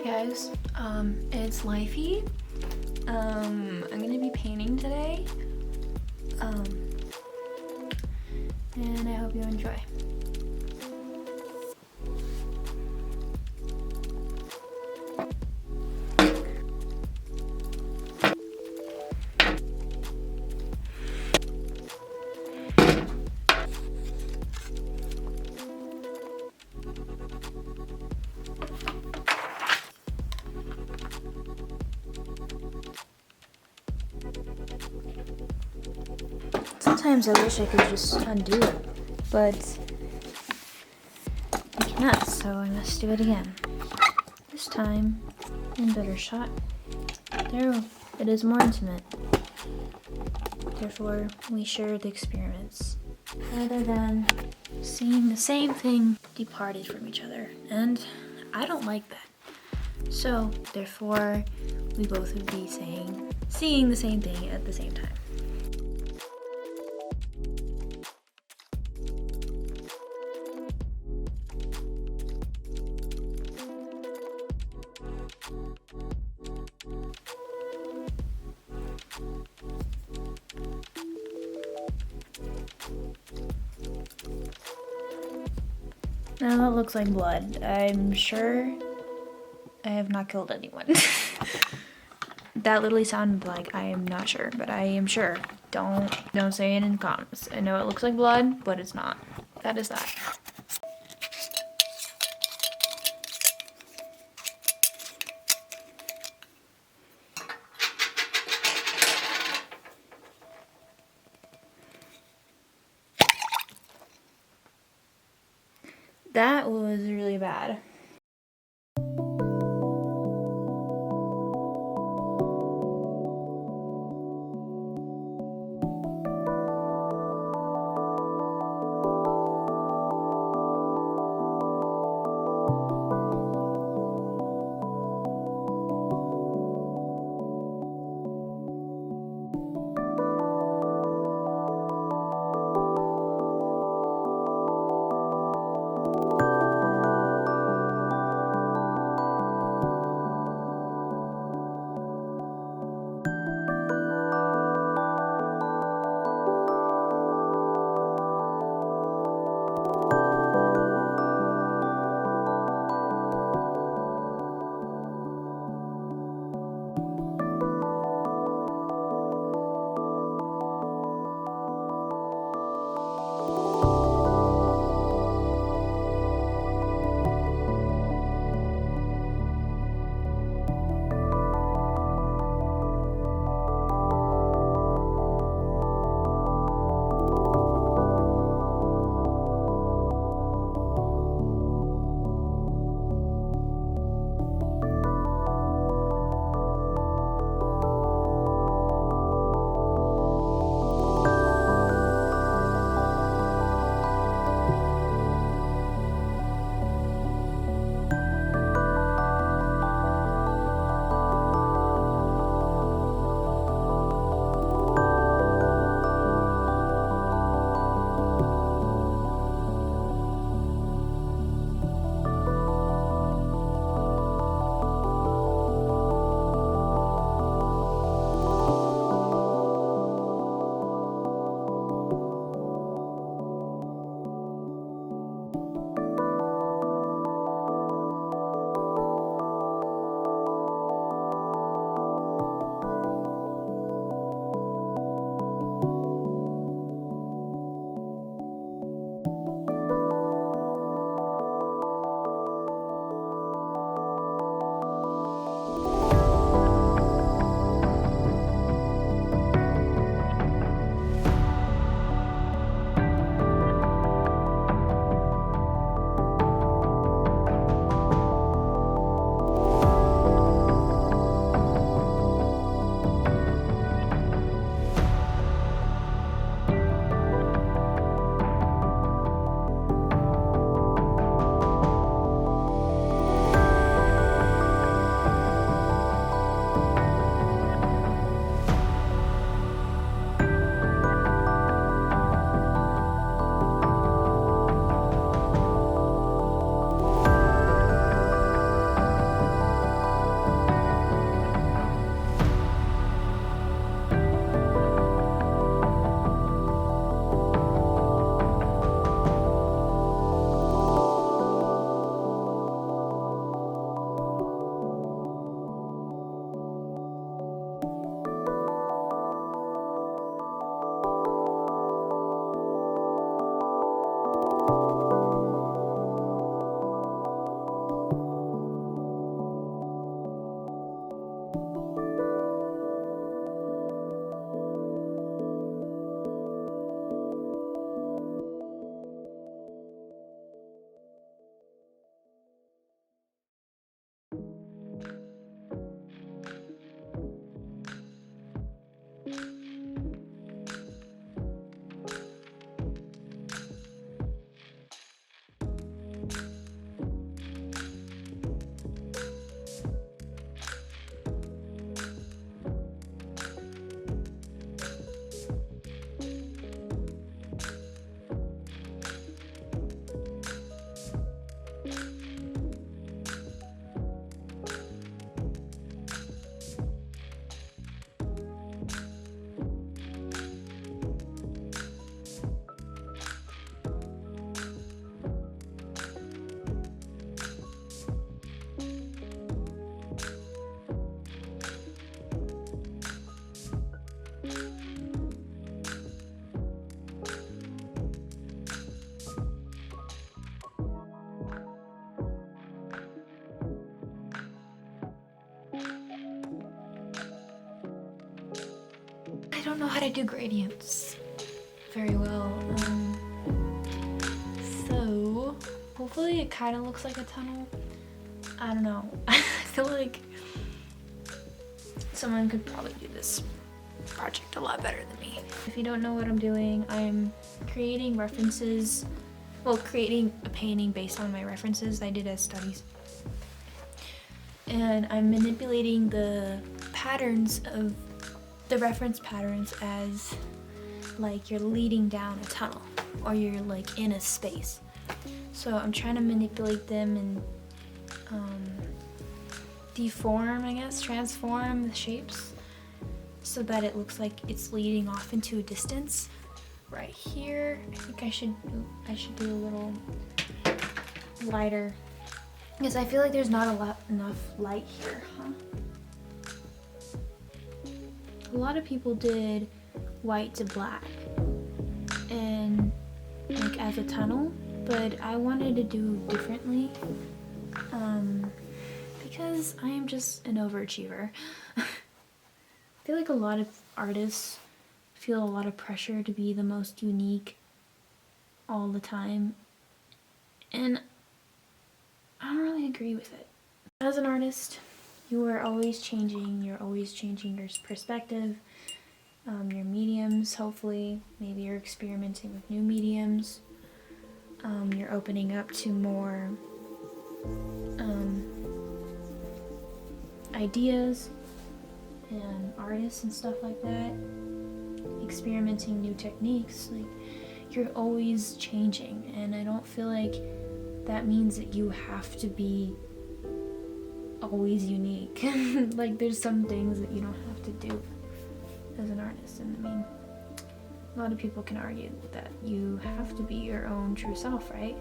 guys, it's Lyfii. I'm gonna be painting today, and I hope you enjoy. Sometimes I wish I could just undo it, but I cannot, so I must do it again. This time, in better shot. There, it is more intimate. Therefore, we share the experience, rather than seeing the same thing departed from each other. And I don't like that. So, therefore, we both would be seeing the same thing at the same time. Now that looks like blood. I'm sure I have not killed anyone. That literally sounded like I am not sure, but I am sure. Don't say it in the comments. I know it looks like blood, but it's not. That is that. That was really bad. don't know how to do gradients very well. So hopefully it kind of looks like a tunnel. I don't know. I feel like someone could probably do this project a lot better than me. If you don't know what I'm doing, I'm creating references, well, creating a painting based on my references I did as studies. And I'm manipulating the patterns of the reference patterns as like you're leading down a tunnel or you're like in a space. So I'm trying to manipulate them and deform, I guess, transform the shapes so that it looks like it's leading off into a distance. Right here, I think I should do a little lighter because I feel like there's not enough light here, huh? A lot of people did white to black and like as a tunnel, but I wanted to do differently because I am just an overachiever. I feel like a lot of artists feel a lot of pressure to be the most unique all the time, and I don't really agree with it. As an artist, you are always changing. You're always changing your perspective, your mediums, hopefully. Maybe you're experimenting with new mediums. You're opening up to more ideas and artists and stuff like that. Experimenting new techniques. Like, you're always changing, and I don't feel like that means that you have to be always unique. Like, there's some things that you don't have to do as an artist, and I mean, a lot of people can argue that you have to be your own true self, right?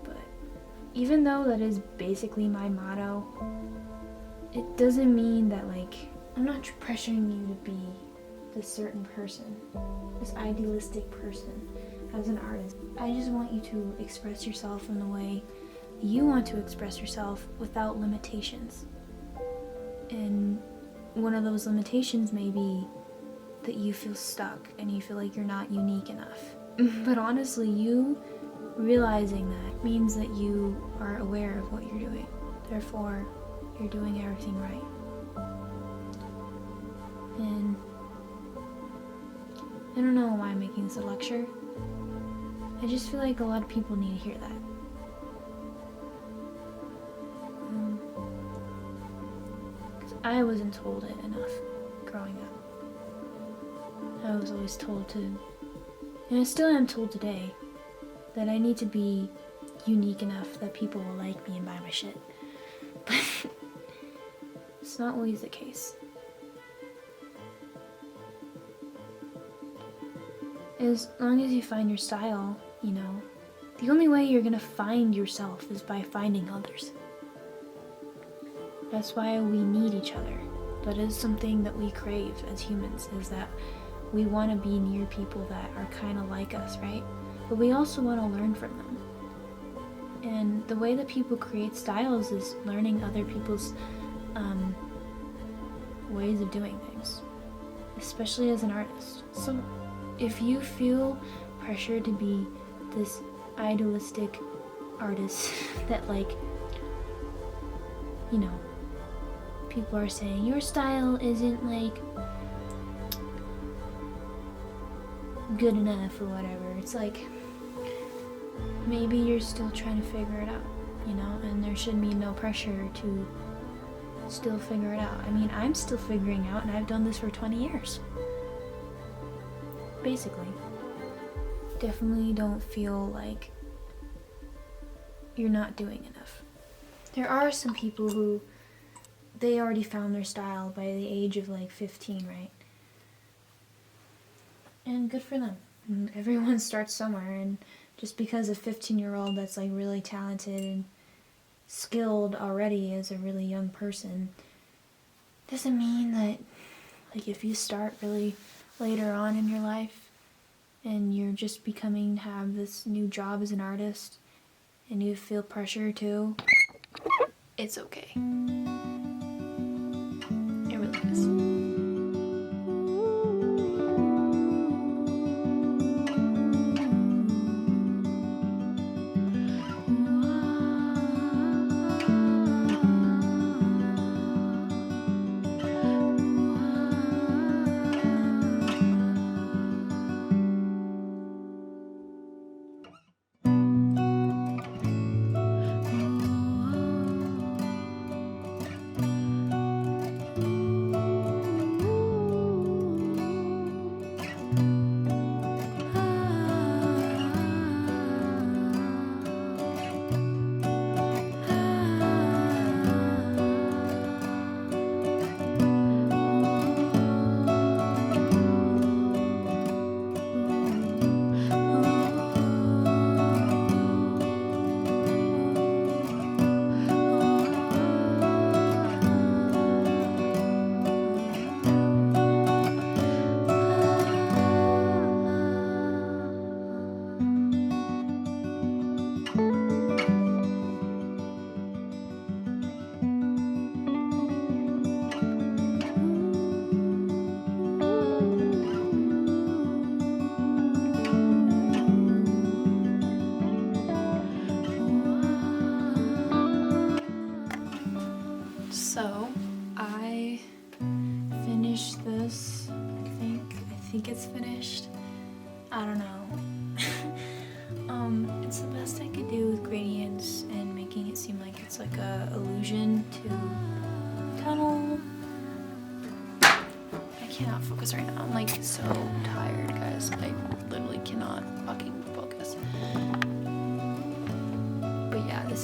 But even though that is basically my motto, it doesn't mean that, like, I'm not pressuring you to be this certain person, this idealistic person as an artist. I just want you to express yourself in the way you want to express yourself without limitations. And one of those limitations may be that you feel stuck and you feel like you're not unique enough. But honestly, you realizing that means that you are aware of what you're doing. Therefore, you're doing everything right. And I don't know why I'm making this a lecture. I just feel like a lot of people need to hear that. I wasn't told it enough growing up. I was always told to, and I still am told today, that I need to be unique enough that people will like me and buy my shit. But it's not always the case. As long as you find your style, you know, the only way you're gonna find yourself is by finding others. That's why we need each other. That is something that we crave as humans, is that we want to be near people that are kind of like us, right? But we also want to learn from them. And the way that people create styles is learning other people's ways of doing things, especially as an artist. So if you feel pressure to be this idealistic artist that, like, you know, people are saying your style isn't like good enough or whatever, it's like maybe you're still trying to figure it out, you know, and there should be no pressure to still figure it out. I mean, I'm still figuring out, and I've done this for 20 years. Basically. Definitely don't feel like you're not doing enough. There are some people who, they already found their style by the age of like 15, right? And good for them. And everyone starts somewhere, and just because a 15-year-old that's like really talented and skilled already as a really young person doesn't mean that, like, if you start really later on in your life and you're just becoming to have this new job as an artist and you feel pressure too, it's okay. It really is.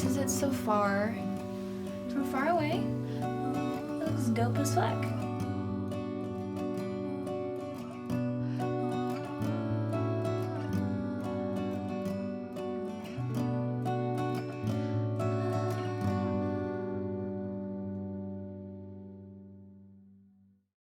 since it's so far away, it looks dope as fuck.